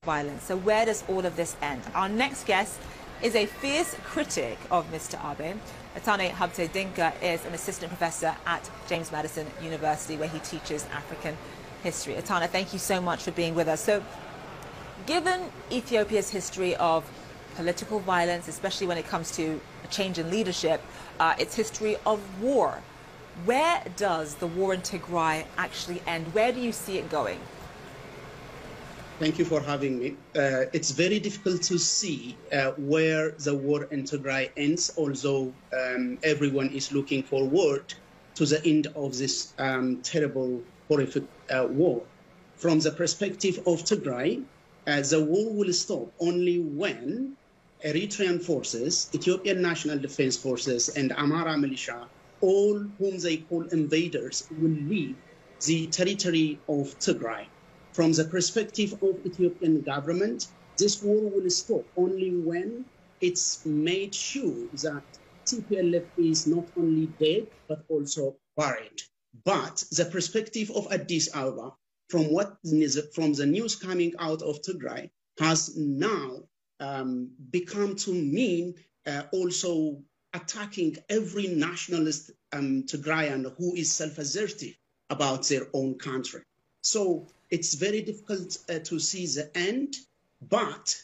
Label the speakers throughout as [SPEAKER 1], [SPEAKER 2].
[SPEAKER 1] violence. So where does all of this end? Our next guest is a fierce critic of Mr. Abe. Atane Habte Dinka is an assistant professor at James Madison University, where he teaches African history. Atana, thank you so much for being with us. So, given Ethiopia's history of political violence, especially when it comes to a change in leadership, its history of war, where does the war in Tigray actually end? Where do you see it going?
[SPEAKER 2] Thank you for having me. It's very difficult to see where the war in Tigray ends, although everyone is looking forward to the end of this terrible, horrific war. From the perspective of Tigray, the war will stop only when Eritrean forces, Ethiopian National Defense Forces, and Amara militia, all whom they call invaders, will leave the territory of Tigray. From the perspective of Ethiopian government, this war will stop only when it's made sure that TPLF is not only dead, but also buried. But the perspective of Addis Ababa, from the news coming out of Tigray, has now become to mean also attacking every nationalist Tigrayan who is self-assertive about their own country. So it's very difficult to see the end, but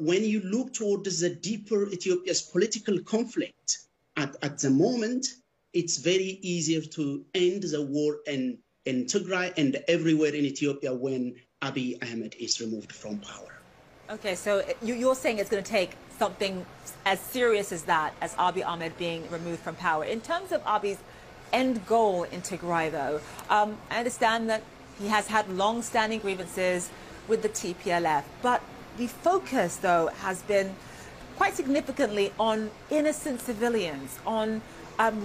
[SPEAKER 2] when you look towards the deeper Ethiopia's political conflict at the moment, it's very easier to end the war in Tigray and everywhere in Ethiopia when Abiy Ahmed is removed from power.
[SPEAKER 1] Okay, so you're saying it's going to take something as serious as that, as Abiy Ahmed being removed from power. In terms of Abiy's end goal in Tigray, though, I understand that he has had long-standing grievances with the TPLF, but the focus, though, has been quite significantly on innocent civilians, on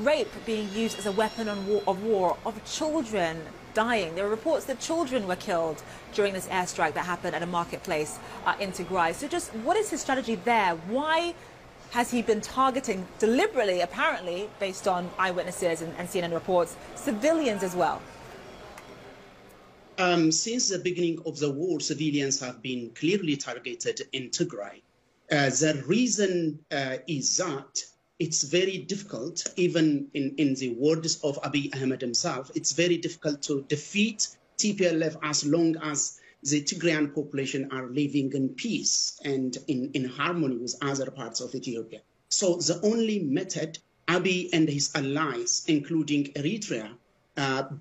[SPEAKER 1] rape being used as a weapon of war, of children dying. There are reports that children were killed during this airstrike that happened at a marketplace in Tigray. So just what is his strategy there? Why has he been targeting deliberately, apparently, based on eyewitnesses and CNN reports, civilians as well?
[SPEAKER 2] Since the beginning of the war, civilians have been clearly targeted in Tigray. The reason is that it's very difficult, even in the words of Abiy Ahmed himself, it's very difficult to defeat TPLF as long as the Tigrayan population are living in peace and in harmony with other parts of Ethiopia. So the only method Abiy and his allies, including Eritrea,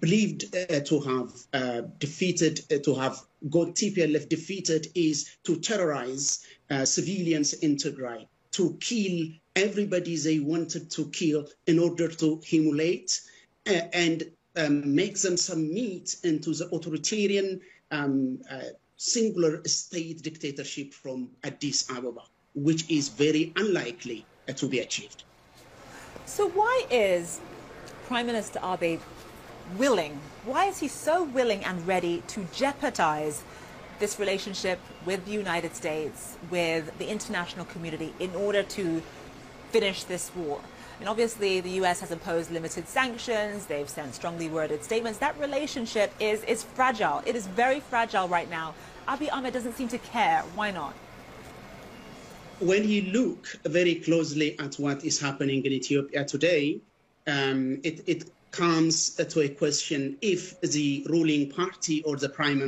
[SPEAKER 2] believed to have to have got TPLF defeated is to terrorize civilians in Tigray, to kill everybody they wanted to kill in order to humiliate and make them submit into the authoritarian singular state dictatorship from Addis Ababa, which is very unlikely to be achieved.
[SPEAKER 1] So why is Prime Minister Abiy why is he so willing and ready to jeopardize this relationship with the United States, with the international community, in order to finish this war? And obviously the US has imposed limited sanctions, they've sent strongly worded statements. That relationship is fragile. It is very fragile right now. Abiy Ahmed doesn't seem to care. Why not?
[SPEAKER 2] When you look very closely at what is happening in Ethiopia today, it comes to a question if the ruling party or the prime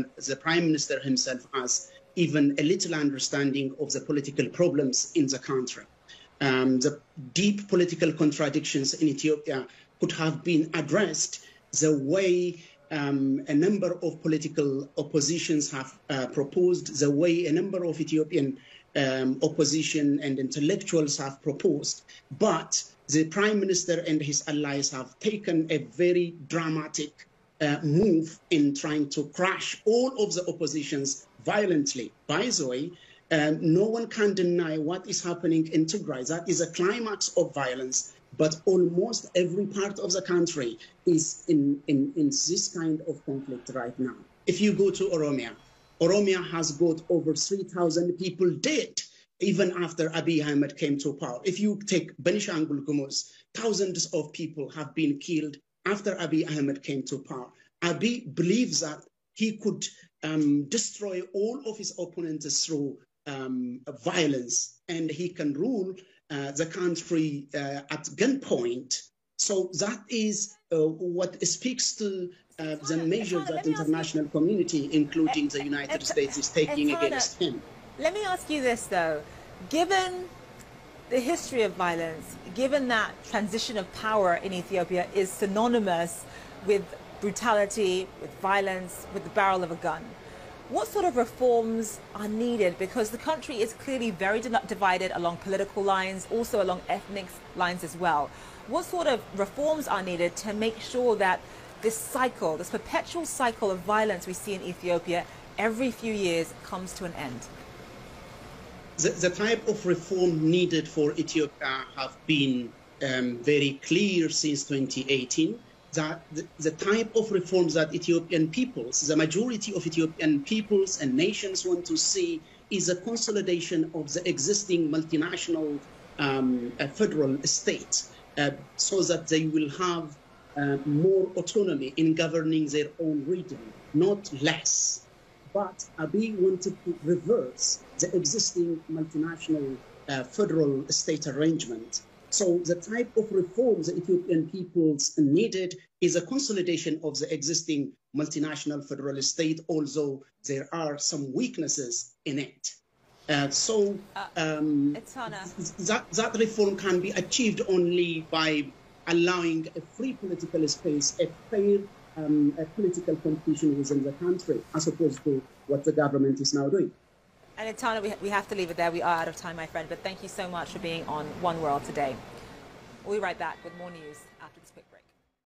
[SPEAKER 2] minister himself has even a little understanding of the political problems in the country. The deep political contradictions in Ethiopia could have been addressed the way a number of political oppositions have proposed, the way a number of Ethiopian opposition and intellectuals have proposed. But the prime minister and his allies have taken a very dramatic move in trying to crush all of the oppositions violently. By the way, no one can deny what is happening in Tigray. That is a climax of violence, but almost every part of the country is in this kind of conflict right now. If you go to Oromia has got over 3,000 people dead, even after Abiy Ahmed came to power. If you take Benishangul Gumuz, thousands of people have been killed after Abiy Ahmed came to power. Abiy believes that he could destroy all of his opponents through violence, and he can rule the country at gunpoint. So that is what speaks to the measures that international community, including the United States, is taking against him.
[SPEAKER 1] Let me ask you this, though. Given the history of violence, given that transition of power in Ethiopia is synonymous with brutality, with violence, with the barrel of a gun, what sort of reforms are needed? Because the country is clearly very divided along political lines, also along ethnic lines as well. What sort of reforms are needed to make sure that this cycle, this perpetual cycle of violence we see in Ethiopia every few years, comes to an end?
[SPEAKER 2] The type of reform needed for Ethiopia have been very clear since 2018. That the type of reforms that Ethiopian peoples, the majority of Ethiopian peoples and nations want to see, is a consolidation of the existing multinational federal state, so that they will have more autonomy in governing their own region, not less. But Abiy wanted to reverse the existing multinational federal state arrangement. So the type of reforms the Ethiopian peoples needed is a consolidation of the existing multinational federal state, although there are some weaknesses in it. That reform can be achieved only by allowing a free political space, a fair political competition within the country, as opposed to what the government is now doing.
[SPEAKER 1] And Etana, we have to leave it there. We are out of time, my friend. But thank you so much for being on One World today. We'll be right back with more news.